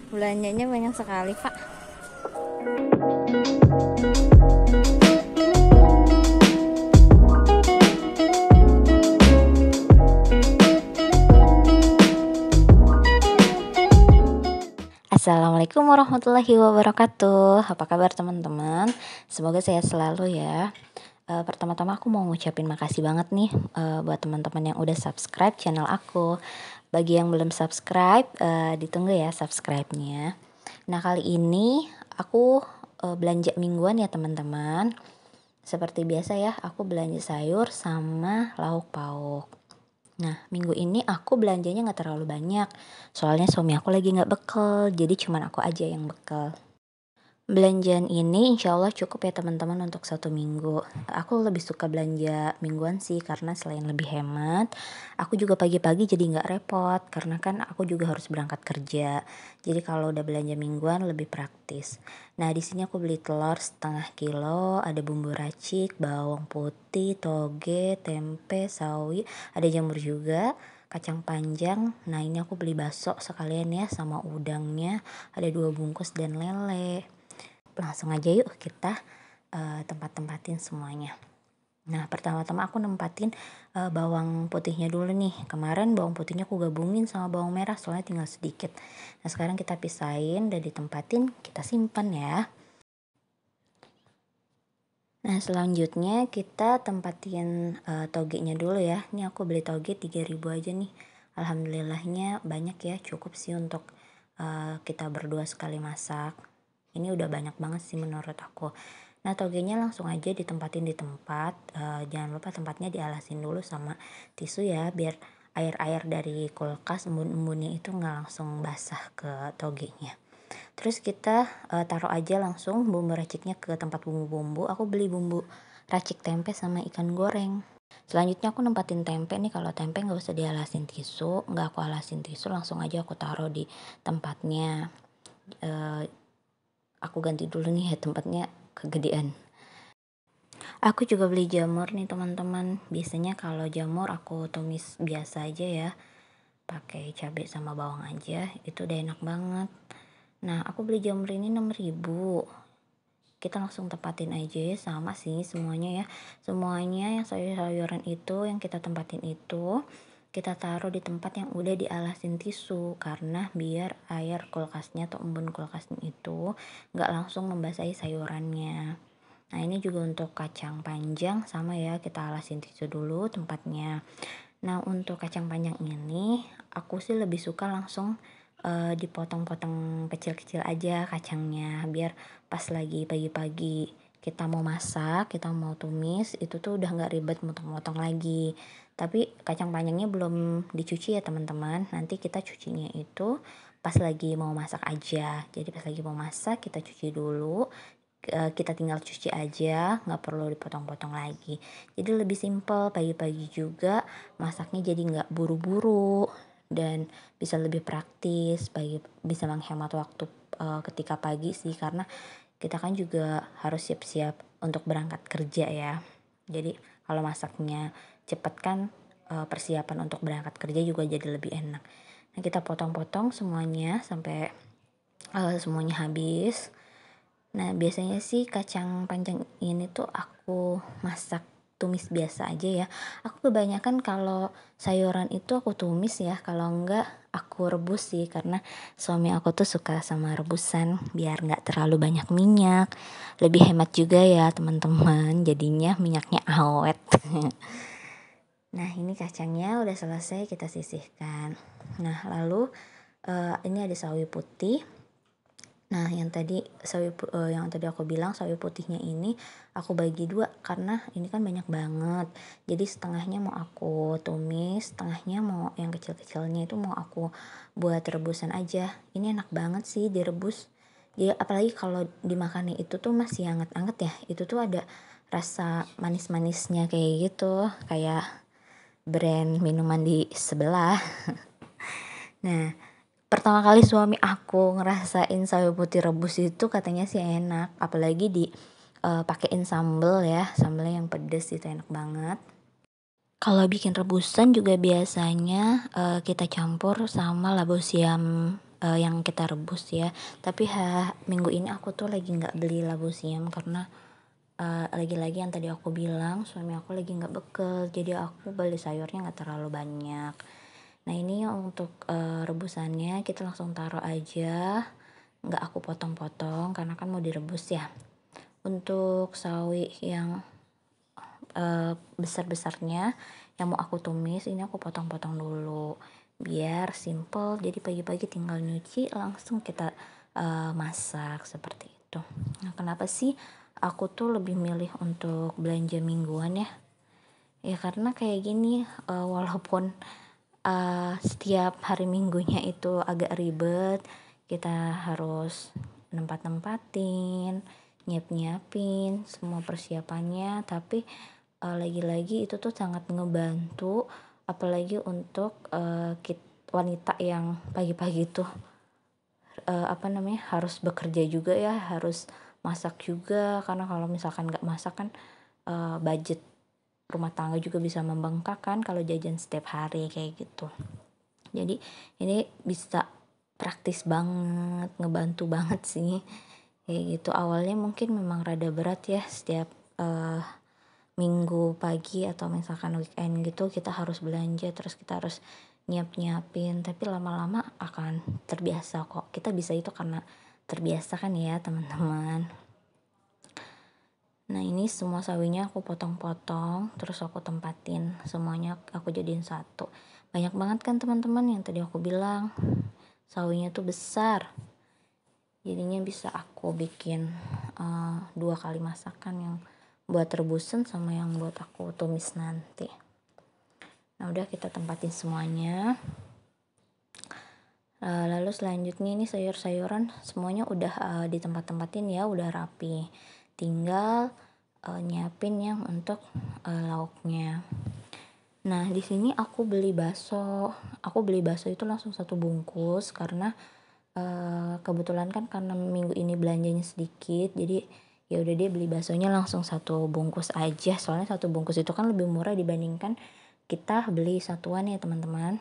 Belanjanya banyak sekali, Pak. Assalamualaikum warahmatullahi wabarakatuh. Apa kabar teman-teman? Semoga sehat selalu ya. Pertama-tama aku mau ngucapin makasih banget nih buat teman-teman yang udah subscribe channel aku. Bagi yang belum subscribe, ditunggu ya subscribe-nya. Nah, kali ini aku belanja mingguan ya teman-teman. Seperti biasa ya, aku belanja sayur sama lauk pauk. Nah, minggu ini aku belanjanya gak terlalu banyak. Soalnya suami aku lagi gak bekal, jadi cuman aku aja yang bekal. Belanjaan ini insya Allah cukup ya teman-teman untuk 1 minggu. Aku lebih suka belanja mingguan sih karena selain lebih hemat, aku juga pagi-pagi jadi nggak repot karena kan aku juga harus berangkat kerja. Jadi kalau udah belanja mingguan lebih praktis. Nah, di sini aku beli telur 1/2 kilo, ada bumbu racik, bawang putih, toge, tempe, sawi, ada jamur juga, kacang panjang. Nah, ini aku beli bakso sekalian ya sama udangnya, ada 2 bungkus dan lele. Langsung aja yuk kita tempat-tempatin semuanya. Nah, pertama-tama aku nempatin bawang putihnya dulu nih. Kemarin bawang putihnya aku gabungin sama bawang merah soalnya tinggal sedikit. Nah, sekarang kita pisahin dan ditempatin, kita simpan ya. Nah, selanjutnya kita tempatin togenya dulu ya. Ini aku beli toge 3.000 aja nih. Alhamdulillahnya banyak ya, cukup sih untuk kita berdua sekali masak. Ini udah banyak banget sih menurut aku. Nah, togenya langsung aja ditempatin di tempat. Jangan lupa tempatnya dialasin dulu sama tisu ya, biar air-air dari kulkas embun-embunnya itu nggak langsung basah ke togenya. Terus kita taruh aja langsung bumbu raciknya ke tempat bumbu-bumbu. Aku beli bumbu racik tempe sama ikan goreng. Selanjutnya aku nempatin tempe nih. Kalau tempe nggak usah dialasin tisu, nggak aku alasin tisu, langsung aja aku taruh di tempatnya. Aku ganti dulu nih ya, tempatnya kegedean. Aku juga beli jamur nih teman-teman. Biasanya kalau jamur aku tumis biasa aja ya, pakai cabai sama bawang aja, itu udah enak banget. Nah, aku beli jamur ini 6.000. Kita langsung tempatin aja ya, sama sih semuanya ya. Semuanya yang sayur-sayuran itu yang kita tempatin itu kita taruh di tempat yang udah dialasin tisu, karena biar air kulkasnya atau embun kulkasnya itu nggak langsung membasahi sayurannya. Nah, ini juga untuk kacang panjang sama ya, kita alasin tisu dulu tempatnya. Nah, untuk kacang panjang ini aku sih lebih suka langsung dipotong-potong kecil-kecil aja kacangnya, biar pas lagi pagi-pagi kita mau masak, kita mau tumis, itu tuh udah nggak ribet motong-motong lagi. Tapi kacang panjangnya belum dicuci ya teman-teman, nanti kita cucinya itu pas lagi mau masak aja. Jadi pas lagi mau masak kita cuci dulu, kita tinggal cuci aja, nggak perlu dipotong-potong lagi. Jadi lebih simple, pagi-pagi juga masaknya jadi nggak buru-buru dan bisa lebih praktis, bisa menghemat waktu ketika pagi sih, karena kita kan juga harus siap-siap untuk berangkat kerja ya. Jadi kalau masaknya cepet kan persiapan untuk berangkat kerja juga jadi lebih enak. Nah, kita potong-potong semuanya sampai semuanya habis. Nah, biasanya sih kacang panjang ini tuh aku masak tumis biasa aja ya. Aku kebanyakan kalau sayuran itu aku tumis ya, kalau enggak aku rebus sih, karena suami aku tuh suka sama rebusan biar nggak terlalu banyak minyak. Lebih hemat juga ya teman-teman, jadinya minyaknya awet. Nah, ini kacangnya udah selesai kita sisihkan. Nah, lalu ini ada sawi putih. Nah, yang tadi aku bilang sawi putihnya ini aku bagi 2 karena ini kan banyak banget. Jadi setengahnya mau aku tumis, setengahnya mau yang kecil-kecilnya itu mau aku buat rebusan aja. Ini enak banget sih direbus. Jadi apalagi kalau dimakannya itu tuh masih hangat-hangat ya. Itu tuh ada rasa manis-manisnya kayak gitu, kayak brand minuman di sebelah. Nah, pertama kali suami aku ngerasain sawi putih rebus itu katanya sih enak, apalagi pakein sambel ya, sambelnya yang pedes itu enak banget. Kalau bikin rebusan juga biasanya kita campur sama labu siam yang kita rebus ya. Tapi minggu ini aku tuh lagi nggak beli labu siam karena lagi-lagi yang tadi aku bilang suami aku lagi nggak bekel, jadi aku beli sayurnya nggak terlalu banyak. Nah ini untuk rebusannya kita langsung taruh aja, nggak aku potong-potong karena kan mau direbus ya. Untuk sawi yang besar-besarnya yang mau aku tumis ini aku potong-potong dulu biar simple, jadi pagi-pagi tinggal nyuci langsung kita masak seperti itu. Nah kenapa sih aku tuh lebih milih untuk belanja mingguan ya karena kayak gini, walaupun setiap hari minggunya itu agak ribet, kita harus nempat-nempatin, nyiapin semua persiapannya, tapi lagi-lagi itu tuh sangat ngebantu apalagi untuk wanita yang pagi-pagi tuh harus bekerja juga ya, harus masak juga karena kalau misalkan nggak masak kan budget rumah tangga juga bisa membengkak kan kalau jajan setiap hari kayak gitu. Jadi ini bisa praktis banget, ngebantu banget sih kayak gitu. Awalnya mungkin memang rada berat ya setiap minggu pagi atau misalkan weekend gitu kita harus belanja, terus kita harus nyiapin, tapi lama-lama akan terbiasa kok. Kita bisa itu karena terbiasa kan ya teman-teman. Nah ini semua sawinya aku potong-potong, terus aku tempatin semuanya, aku jadiin satu. Banyak banget kan teman-teman yang tadi aku bilang sawinya tuh besar, jadinya bisa aku bikin 2 kali masakan, yang buat rebusan sama yang buat aku tumis nanti. Nah udah kita tempatin semuanya. Lalu selanjutnya ini sayur-sayuran semuanya udah di tempat-tempatin ya, udah rapi. Tinggal nyiapin yang untuk lauknya. Nah di sini aku beli bakso. Aku beli bakso itu langsung 1 bungkus karena kebetulan kan karena minggu ini belanjanya sedikit, jadi ya udah dia beli baksonya langsung 1 bungkus aja. Soalnya 1 bungkus itu kan lebih murah dibandingkan kita beli satuan ya teman-teman.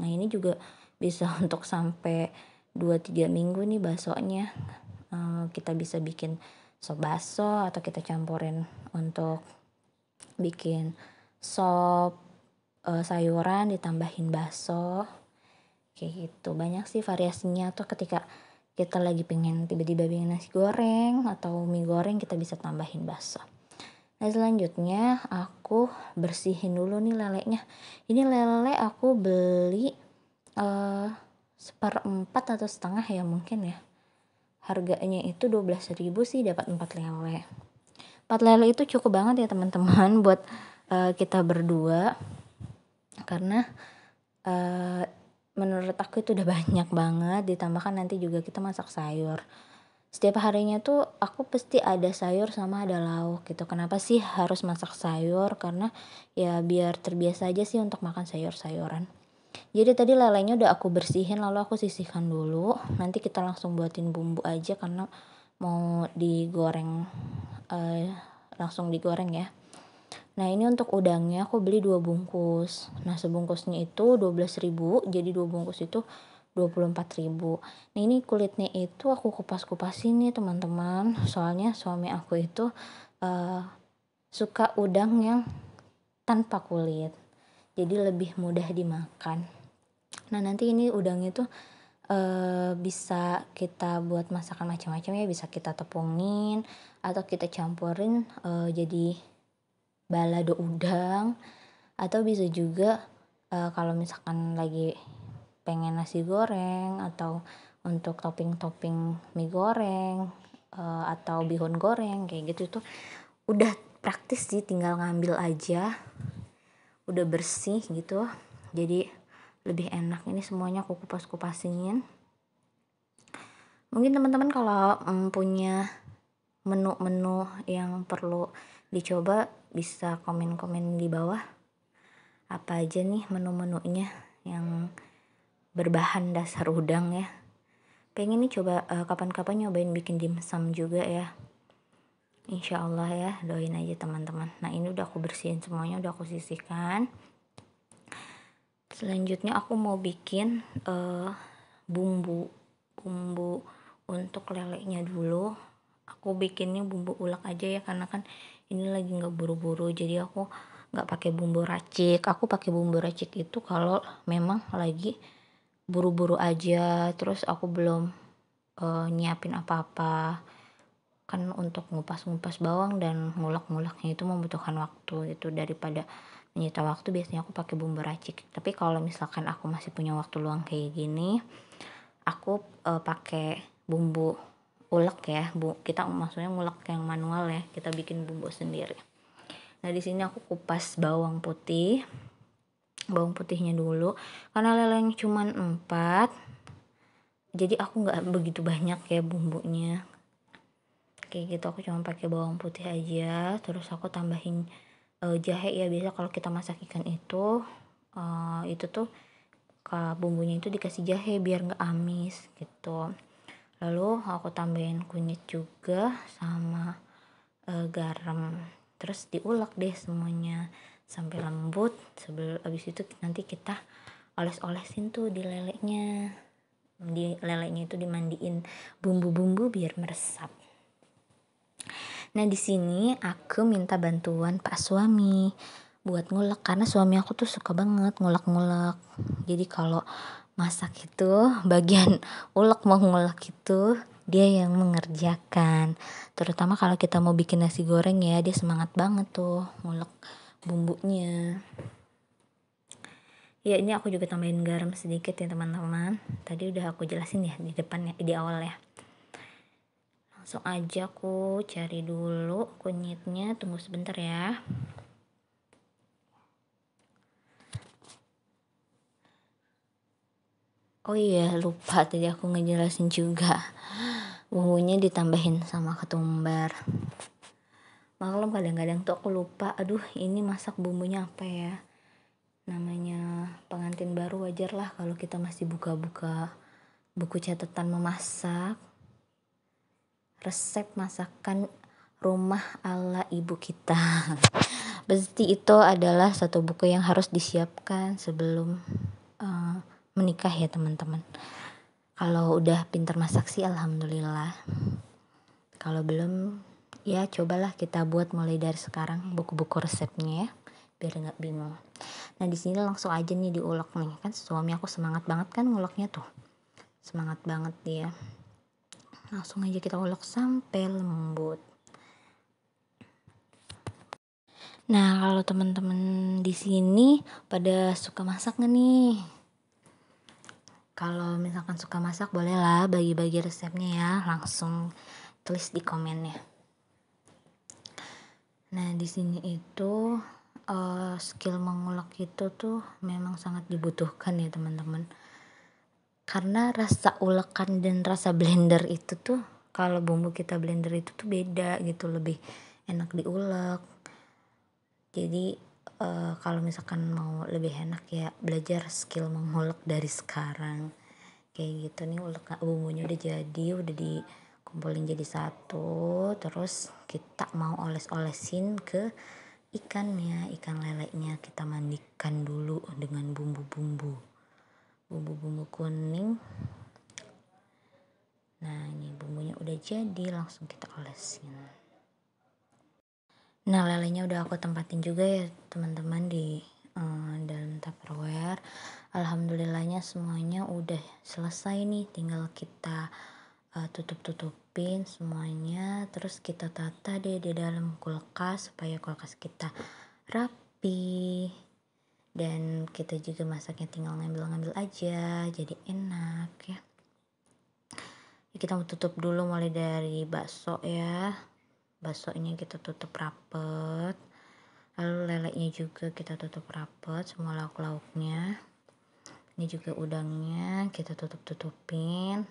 Nah ini juga bisa untuk sampai 2-3 minggu nih baksonya. Kita bisa bikin sop bakso atau kita campurin untuk bikin sop sayuran ditambahin bakso kayak gitu. Banyak sih variasinya tuh, ketika kita lagi pengen tiba-tiba pengen nasi goreng atau mie goreng kita bisa tambahin bakso. Nah selanjutnya aku bersihin dulu nih lelenya. Ini lele aku beli 1/4 atau setengah ya mungkin ya. Harganya itu 12.000 sih dapat 4 lele. 4 lele itu cukup banget ya teman-teman buat kita berdua. Karena menurut aku itu udah banyak banget, ditambahkan nanti juga kita masak sayur. Setiap harinya tuh aku pasti ada sayur sama ada lauk gitu. Kenapa sih harus masak sayur? Karena ya biar terbiasa aja sih untuk makan sayur-sayuran. Jadi tadi lelenya udah aku bersihin lalu aku sisihkan dulu. Nanti kita langsung buatin bumbu aja karena mau digoreng, langsung digoreng ya. Nah ini untuk udangnya aku beli 2 bungkus. Nah sebungkusnya itu 12.000, jadi 2 bungkus itu 24.000. Nah ini kulitnya itu aku kupas-kupasin nih teman-teman. Soalnya suami aku itu suka udang yang tanpa kulit, jadi lebih mudah dimakan. Nah nanti ini udang itu bisa kita buat masakan macam-macam ya, bisa kita tepungin atau kita campurin jadi balado udang, atau bisa juga kalau misalkan lagi pengen nasi goreng atau untuk topping-topping mie goreng atau bihun goreng kayak gitu, tuh udah praktis sih, tinggal ngambil aja, udah bersih gitu, jadi lebih enak. Ini semuanya aku kupas-kupasin. Mungkin teman-teman kalau punya menu-menu yang perlu dicoba bisa komen-komen di bawah, apa aja nih menu-menunya yang berbahan dasar udang ya. Pengen nih coba kapan-kapan nyobain bikin dimsum juga ya, insya Allah ya, doain aja teman-teman. Nah ini udah aku bersihin semuanya, udah aku sisihkan. Selanjutnya aku mau bikin bumbu untuk lelenya dulu. Aku bikinnya bumbu ulek aja ya, karena kan ini lagi nggak buru-buru, jadi aku nggak pakai bumbu racik. Aku pakai bumbu racik itu kalau memang lagi buru-buru aja, terus aku belum nyiapin apa-apa. Kan untuk ngupas-ngupas bawang dan ngulek-nguleknya itu membutuhkan waktu, itu daripada menyita waktu biasanya aku pakai bumbu racik. Tapi kalau misalkan aku masih punya waktu luang kayak gini, aku pakai bumbu ulek ya. Kita maksudnya ngulek yang manual ya, kita bikin bumbu sendiri. Nah di sini aku kupas bawang putihnya dulu, karena lelenya cuman 4, jadi aku nggak begitu banyak ya bumbunya. Kayak gitu, aku cuma pakai bawang putih aja, terus aku tambahin jahe ya. Biasa kalau kita masak ikan itu tuh bumbunya itu dikasih jahe biar nggak amis gitu. Lalu aku tambahin kunyit juga sama garam, terus diulek deh semuanya sampai lembut. Abis itu nanti kita oles-olesin tuh di lelenya. Di lelenya itu dimandiin bumbu-bumbu biar meresap. Nah di sini aku minta bantuan Pak suami buat ngulek, karena suami aku tuh suka banget ngulek-ngulek. Jadi kalau masak itu bagian ulek mau ngulek itu dia yang mengerjakan. Terutama kalau kita mau bikin nasi goreng ya, dia semangat banget tuh ngulek bumbunya. Ya ini aku juga tambahin garam sedikit ya teman-teman. Tadi udah aku jelasin ya di depan ya, di awal ya. Langsung aja aku cari dulu kunyitnya, tunggu sebentar ya. Oh iya, lupa tadi aku ngejelasin juga. Bumbunya ditambahin sama ketumbar. Maklum kadang-kadang tuh aku lupa, aduh ini masak bumbunya apa ya. Namanya pengantin baru, wajar lah kalau kita masih buka-buka buku catatan memasak. Resep masakan rumah ala ibu kita. Pasti itu adalah satu buku yang harus disiapkan sebelum menikah ya teman-teman. Kalau udah pintar masak sih alhamdulillah. Kalau belum ya cobalah kita buat mulai dari sekarang buku-buku resepnya ya, biar nggak bingung. Nah di sini langsung aja nih diulek nih, kan suami aku semangat banget kan nguleknya tuh, semangat banget dia. Langsung aja kita ulek sampai lembut. Nah kalau teman-teman di sini pada suka masak nggak nih? Kalau misalkan suka masak boleh lah bagi-bagi resepnya ya, langsung tulis di komennya. Nah di sini itu skill mengulek itu tuh memang sangat dibutuhkan ya teman-teman. Karena rasa ulekan dan rasa blender itu tuh, kalau bumbu kita blender itu tuh beda gitu, lebih enak diulek. Jadi kalau misalkan mau lebih enak ya belajar skill mengulek dari sekarang. Kayak gitu nih, ulek bumbunya udah jadi, udah dikumpulin jadi satu. Terus kita mau oles-olesin ke ikannya, ikan lelenya kita mandikan dulu dengan bumbu kuning. Nah ini bumbunya udah jadi, langsung kita olesin. Nah lelenya udah aku tempatin juga ya teman-teman di dalam tupperware. Alhamdulillahnya semuanya udah selesai nih, tinggal kita tutup-tutupin semuanya, terus kita tata deh di dalam kulkas supaya kulkas kita rapi. Dan kita juga masaknya tinggal ngambil-ngambil aja, jadi enak ya. Kita mau tutup dulu mulai dari bakso ya. Baksonya kita tutup rapet. Lalu lelenya juga kita tutup rapet, semua lauk-lauknya. Ini juga udangnya kita tutup-tutupin.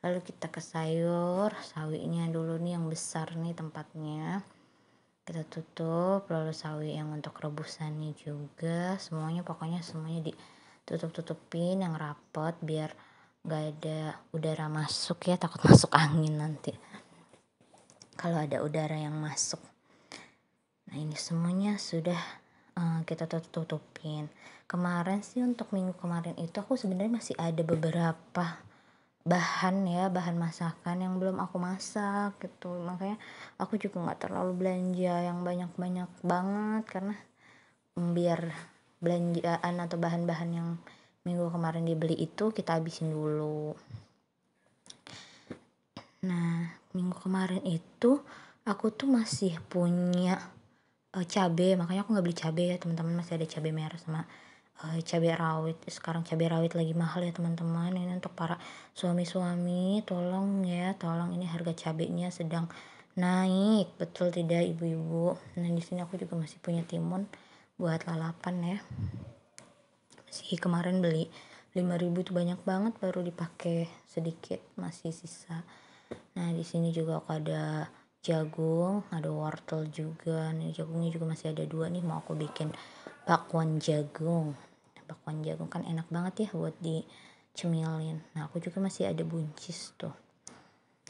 Lalu kita ke sayur, sawinya dulu nih yang besar nih tempatnya. Kita tutup, lalu sawi yang untuk rebusannya juga, pokoknya semuanya ditutup-tutupin yang rapet biar gak ada udara masuk ya, takut masuk angin nanti kalau ada udara yang masuk. Nah ini semuanya sudah kita tutupin. Kemarin sih untuk minggu kemarin itu aku sebenarnya masih ada beberapa bahan masakan yang belum aku masak gitu, makanya aku juga nggak terlalu belanja yang banyak-banyak banget karena biar belanjaan atau bahan-bahan yang minggu kemarin dibeli itu kita habisin dulu. Nah, minggu kemarin itu aku tuh masih punya cabe, makanya aku nggak beli cabe ya teman-teman, masih ada cabe merah sama cabai rawit. Sekarang cabai rawit lagi mahal ya teman-teman. Ini untuk para suami-suami, tolong ya, tolong, ini harga cabenya sedang naik, betul tidak ibu-ibu? Nah di sini aku juga masih punya timun buat lalapan ya. Masih kemarin beli 5.000 tuh banyak banget, baru dipakai sedikit, masih sisa. Nah di sini juga aku ada jagung, ada wortel juga. Nih jagungnya juga masih ada 2 nih, mau aku bikin bakwan jagung. Bakwan jagung kan enak banget ya buat dicemilin. Nah aku juga masih ada buncis tuh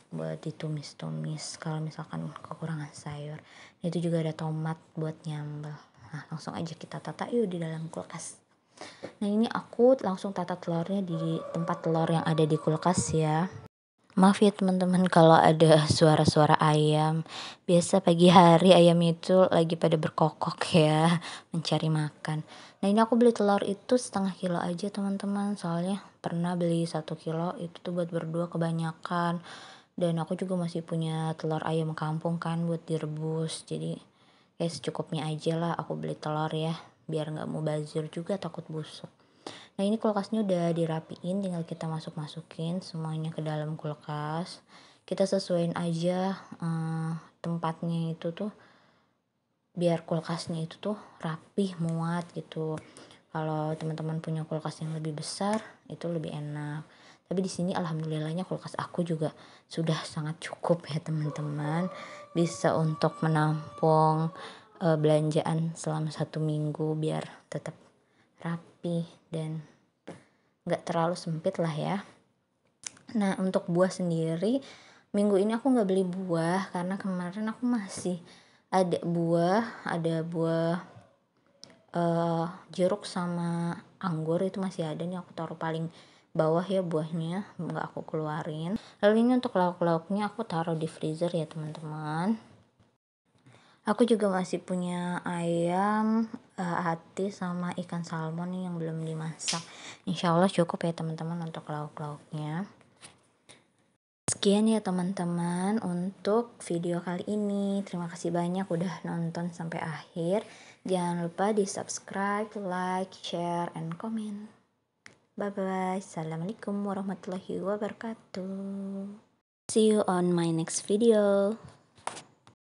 buat ditumis-tumis kalau misalkan kekurangan sayur. Itu juga ada tomat buat nyambel. Nah langsung aja kita tata yuk di dalam kulkas. Nah ini aku langsung tata telurnya di tempat telur yang ada di kulkas ya. Maaf ya teman-teman kalau ada suara-suara ayam. Biasa pagi hari ayam itu lagi pada berkokok ya, mencari makan. Nah ini aku beli telur itu setengah kilo aja teman-teman. Soalnya pernah beli 1 kilo itu tuh buat berdua kebanyakan. Dan aku juga masih punya telur ayam kampung kan buat direbus. Jadi secukupnya aja lah aku beli telur ya. Biar gak mubazir juga, takut busuk. Nah ini kulkasnya udah dirapiin, tinggal kita masukin semuanya ke dalam kulkas. Kita sesuaiin aja tempatnya itu tuh, biar kulkasnya itu tuh rapih, muat gitu. Kalau teman-teman punya kulkas yang lebih besar itu lebih enak. Tapi di sini alhamdulillahnya kulkas aku juga sudah sangat cukup ya teman-teman. Bisa untuk menampung belanjaan selama 1 minggu biar tetap rapi dan nggak terlalu sempit lah ya. Nah untuk buah sendiri minggu ini aku nggak beli buah karena kemarin aku masih ada buah jeruk sama anggur itu masih ada nih, aku taruh paling bawah ya buahnya, nggak aku keluarin. Lalu ini untuk lauk-lauknya aku taruh di freezer ya teman-teman. Aku juga masih punya ayam hati sama ikan salmon nih yang belum dimasak. Insya Allah cukup ya teman-teman untuk lauk-lauknya. Sekian ya teman-teman untuk video kali ini. Terima kasih banyak udah nonton sampai akhir. Jangan lupa di subscribe, like, share, and comment. Bye-bye. Assalamualaikum warahmatullahi wabarakatuh. See you on my next video.